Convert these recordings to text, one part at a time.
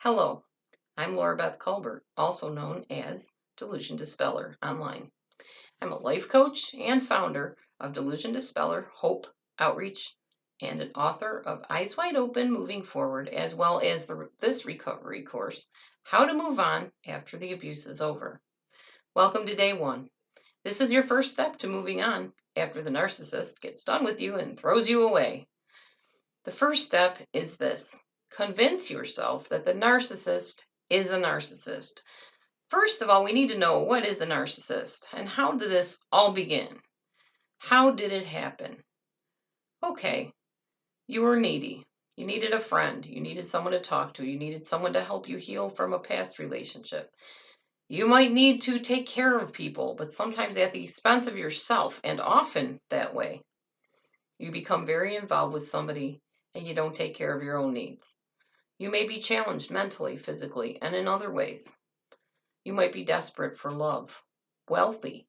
Hello, I'm Laura Beth Colbert, also known as Delusion Dispeller online. I'm a life coach and founder of Delusion Dispeller Hope Outreach and an author of Eyes Wide Open Moving Forward, as well as this recovery course, How to Move On After the Abuse is Over. Welcome to day one. This is your first step to moving on after the narcissist gets done with you and throws you away. The first step is this. Convince yourself that the narcissist is a narcissist. First of all, we need to know what is a narcissist and how did this all begin? How did it happen? Okay, you were needy. You needed a friend. You needed someone to talk to. You needed someone to help you heal from a past relationship. You might need to take care of people, but sometimes at the expense of yourself, and often that way. You become very involved with somebody and you don't take care of your own needs. You may be challenged mentally, physically, and in other ways. You might be desperate for love, wealthy.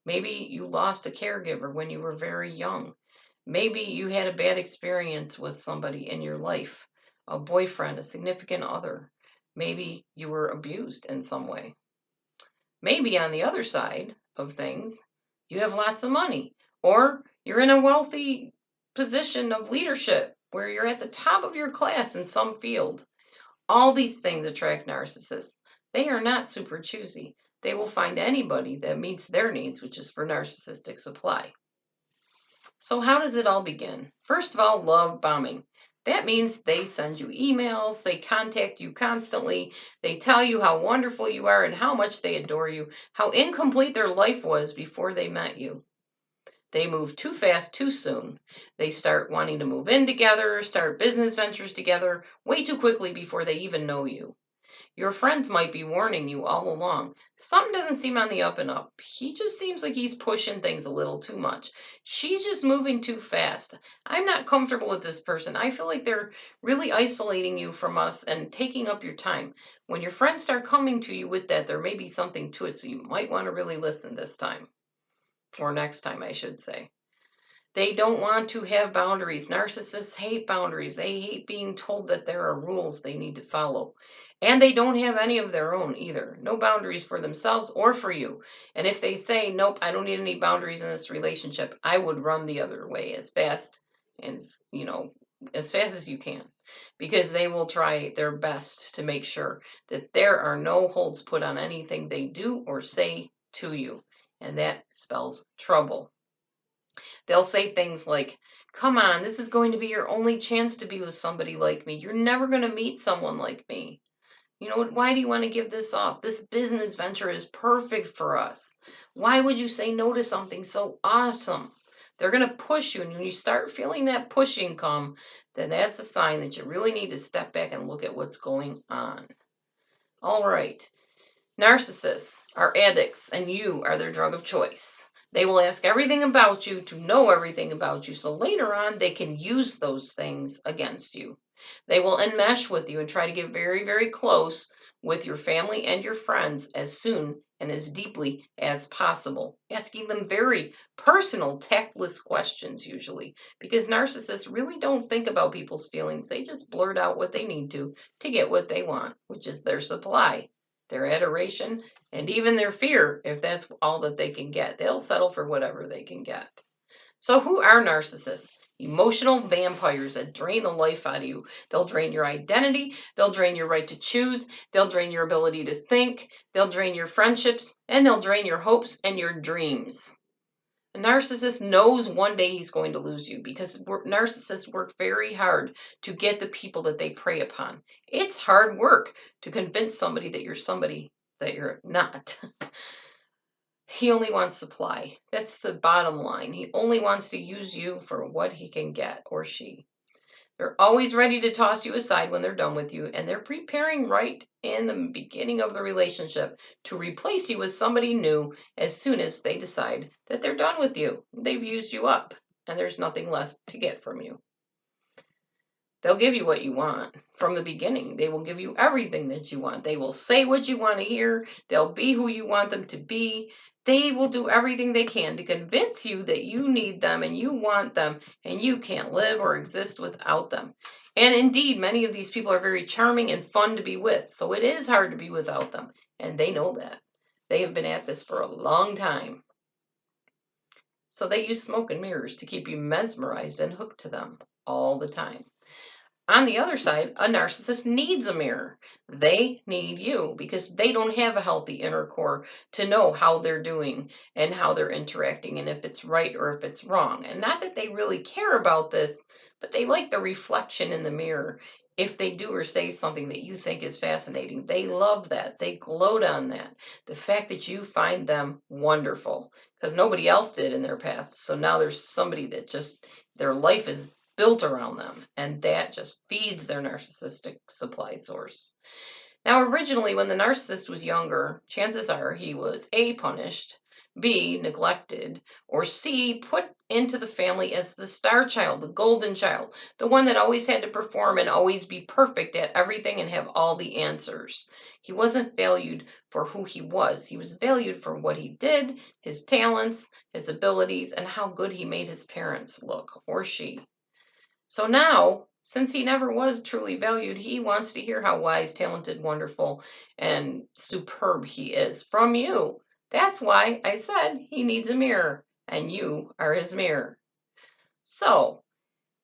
Maybe you lost a caregiver when you were very young. Maybe you had a bad experience with somebody in your life, a boyfriend, a significant other. Maybe you were abused in some way. Maybe on the other side of things, you have lots of money, or you're in a wealthy position of leadership where you're at the top of your class in some field. All these things attract narcissists. They are not super choosy. They will find anybody that meets their needs, which is for narcissistic supply. So how does it all begin? First of all, love bombing. That means they send you emails, they contact you constantly, they tell you how wonderful you are and how much they adore you, how incomplete their life was before they met you. They move too fast, too soon. They start wanting to move in together, start business ventures together, way too quickly before they even know you. Your friends might be warning you all along. Something doesn't seem on the up and up. He just seems like he's pushing things a little too much. She's just moving too fast. I'm not comfortable with this person. I feel like they're really isolating you from us and taking up your time. When your friends start coming to you with that, there may be something to it, so you might want to really listen this time. Or next time, I should say. They don't want to have boundaries. Narcissists hate boundaries. They hate being told that there are rules they need to follow. And they don't have any of their own either. No boundaries for themselves or for you. And if they say, nope, I don't need any boundaries in this relationship, I would run the other way as fast and, as fast as you can. Because they will try their best to make sure that there are no holds put on anything they do or say to you. And that spells trouble. They'll say things like, come on, this is going to be your only chance to be with somebody like me. You're never going to meet someone like me. Why do you want to give this up? This business venture is perfect for us. Why would you say no to something so awesome? They're going to push you, and when you start feeling that pushing come, then that's a sign that you really need to step back and look at what's going on. All right. Narcissists are addicts, and you are their drug of choice. They will ask everything about you to know everything about you, so later on they can use those things against you. They will enmesh with you and try to get very, very close with your family and your friends as soon and as deeply as possible, asking them very personal, tactless questions usually, because narcissists really don't think about people's feelings. They just blurt out what they need to get what they want, which is their supply, their adoration, and even their fear, if that's all that they can get. They'll settle for whatever they can get. So who are narcissists? Emotional vampires that drain the life out of you. They'll drain your identity. They'll drain your right to choose. They'll drain your ability to think. They'll drain your friendships. And they'll drain your hopes and your dreams. A narcissist knows one day he's going to lose you because narcissists work very hard to get the people that they prey upon. It's hard work to convince somebody that you're not. He only wants supply. That's the bottom line. He only wants to use you for what he can get, or she. They're always ready to toss you aside when they're done with you, and they're preparing right in the beginning of the relationship to replace you with somebody new as soon as they decide that they're done with you. They've used you up, and there's nothing left to get from you. They'll give you what you want from the beginning. They will give you everything that you want. They will say what you want to hear. They'll be who you want them to be. They will do everything they can to convince you that you need them and you want them and you can't live or exist without them. And indeed, many of these people are very charming and fun to be with, so it is hard to be without them, and they know that. They have been at this for a long time. So they use smoke and mirrors to keep you mesmerized and hooked to them all the time. On the other side, a narcissist needs a mirror. They need you because they don't have a healthy inner core to know how they're doing and how they're interacting and if it's right or if it's wrong. And not that they really care about this, but they like the reflection in the mirror. If they do or say something that you think is fascinating, they love that. They gloat on that. The fact that you find them wonderful because nobody else did in their past. So now there's somebody that just, their life is built around them, and that just feeds their narcissistic supply source. Now, originally, when the narcissist was younger, chances are he was A, punished, B, neglected, or C, put into the family as the star child, the golden child, the one that always had to perform and always be perfect at everything and have all the answers. He wasn't valued for who he was. He was valued for what he did, his talents, his abilities, and how good he made his parents look, or she. So now, since he never was truly valued, he wants to hear how wise, talented, wonderful, and superb he is from you. That's why I said he needs a mirror, and you are his mirror. So,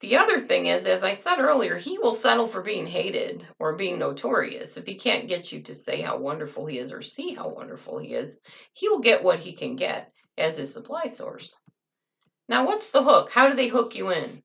the other thing is, as I said earlier, he will settle for being hated or being notorious. If he can't get you to say how wonderful he is or see how wonderful he is, he will get what he can get as his supply source. Now, what's the hook? How do they hook you in?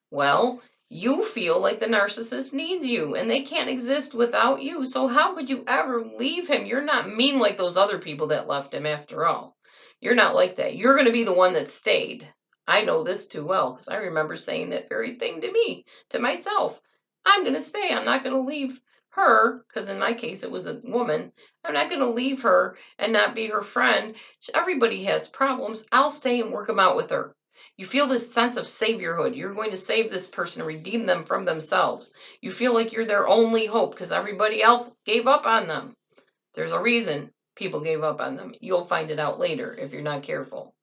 Well, you feel like the narcissist needs you and they can't exist without you. So how could you ever leave him? You're not mean like those other people that left him after all. You're not like that. You're going to be the one that stayed. I know this too well because I remember saying that very thing to me, to myself. I'm going to stay. I'm not going to leave her, because in my case it was a woman. I'm not going to leave her and not be her friend. Everybody has problems. I'll stay and work them out with her. You feel this sense of saviorhood. You're going to save this person and redeem them from themselves. You feel like you're their only hope because everybody else gave up on them. There's a reason people gave up on them. You'll find it out later if you're not careful.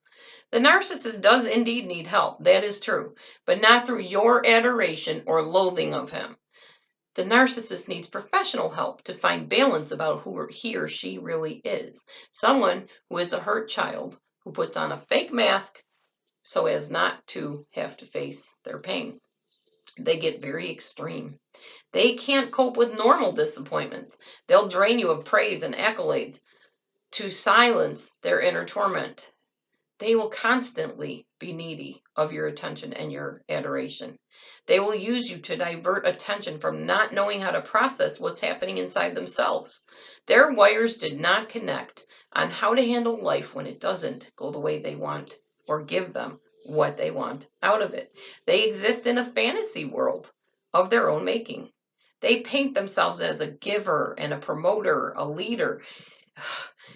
The narcissist does indeed need help. That is true, but not through your adoration or loathing of him. The narcissist needs professional help to find balance about who he or she really is. Someone who is a hurt child who puts on a fake mask so as not to have to face their pain. They get very extreme. They can't cope with normal disappointments. They'll drain you of praise and accolades to silence their inner torment. They will constantly be needy of your attention and your adoration. They will use you to divert attention from not knowing how to process what's happening inside themselves. Their wires did not connect on how to handle life when it doesn't go the way they want or give them what they want out of it. They exist in a fantasy world of their own making. They paint themselves as a giver and a promoter, a leader.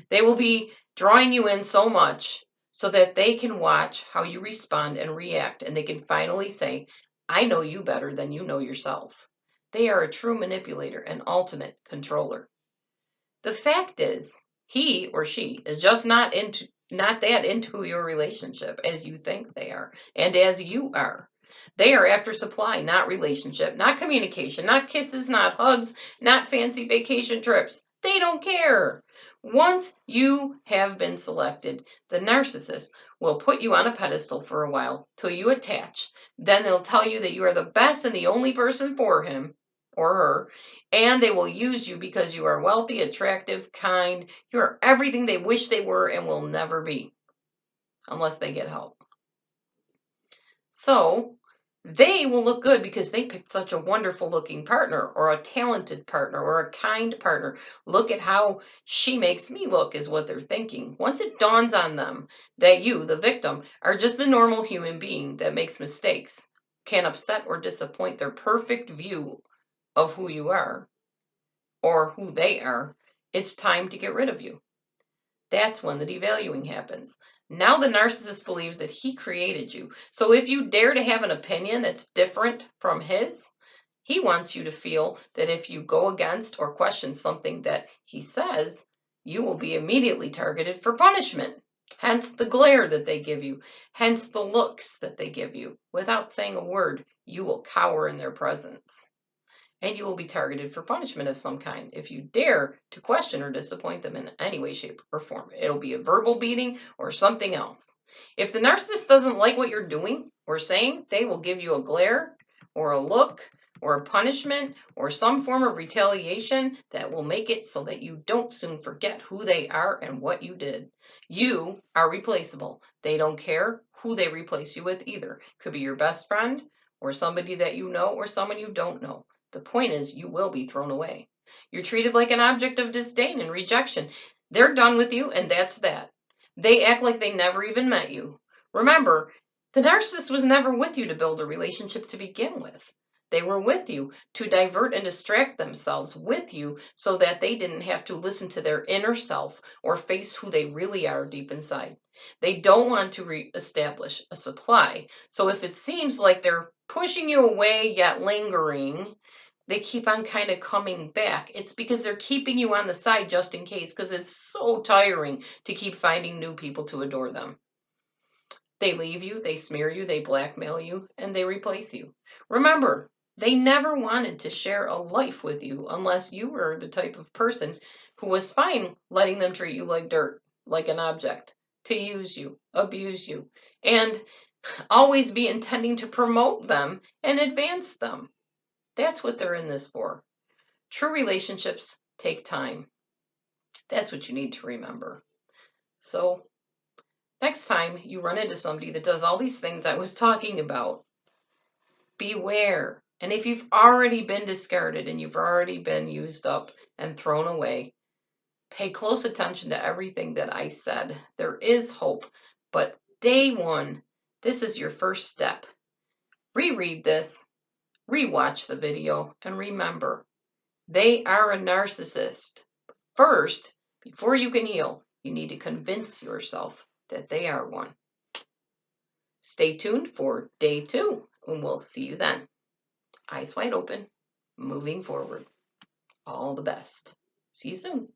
They will be drawing you in so much so that they can watch how you respond and react, and they can finally say, I know you better than you know yourself. They are a true manipulator, an ultimate controller. The fact is, he or she is just not that into your relationship as you think they are, and as you are. They are after supply, not relationship, not communication, not kisses, not hugs, not fancy vacation trips. They don't care. Once you have been selected, the narcissist will put you on a pedestal for a while till you attach. Then they'll tell you that you are the best and the only person for him or her, and they will use you because you are wealthy, attractive, kind. You are everything they wish they were and will never be unless they get help. So they will look good because they picked such a wonderful looking partner or a talented partner or a kind partner. Look at how she makes me look is what they're thinking. Once it dawns on them that you, the victim, are just a normal human being that makes mistakes, can upset or disappoint their perfect view of who you are or who they are, it's time to get rid of you. That's when the devaluing happens. Now the narcissist believes that he created you. So if you dare to have an opinion that's different from his, he wants you to feel that if you go against or question something that he says, you will be immediately targeted for punishment. Hence the glare that they give you. Hence the looks that they give you. Without saying a word, you will cower in their presence. and you will be targeted for punishment of some kind if you dare to question or disappoint them in any way, shape, or form. It'll be a verbal beating or something else. If the narcissist doesn't like what you're doing or saying, they will give you a glare or a look or a punishment or some form of retaliation that will make it so that you don't soon forget who they are and what you did. You are replaceable. They don't care who they replace you with either. Could be your best friend or somebody that you know or someone you don't know. The point is, you will be thrown away. You're treated like an object of disdain and rejection. They're done with you, and that's that. They act like they never even met you. Remember, the narcissist was never with you to build a relationship to begin with. They were with you to divert and distract themselves with you so that they didn't have to listen to their inner self or face who they really are deep inside. They don't want to reestablish a supply. So if it seems like they're pushing you away yet lingering, they keep on kind of coming back. It's because they're keeping you on the side just in case, because it's so tiring to keep finding new people to adore them. They leave you, they smear you, they blackmail you, and they replace you. Remember, they never wanted to share a life with you unless you were the type of person who was fine letting them treat you like dirt, like an object, to use you, abuse you, and always be intending to promote them and advance them. That's what they're in this for. True relationships take time. That's what you need to remember. So next time you run into somebody that does all these things I was talking about, beware. And if you've already been discarded and you've already been used up and thrown away, pay close attention to everything that I said. There is hope, but day one, this is your first step. Reread this, rewatch the video, and remember, they are a narcissist. First, before you can heal, you need to convince yourself that they are one. Stay tuned for day 2, and we'll see you then. Eyes wide open, moving forward. All the best. See you soon.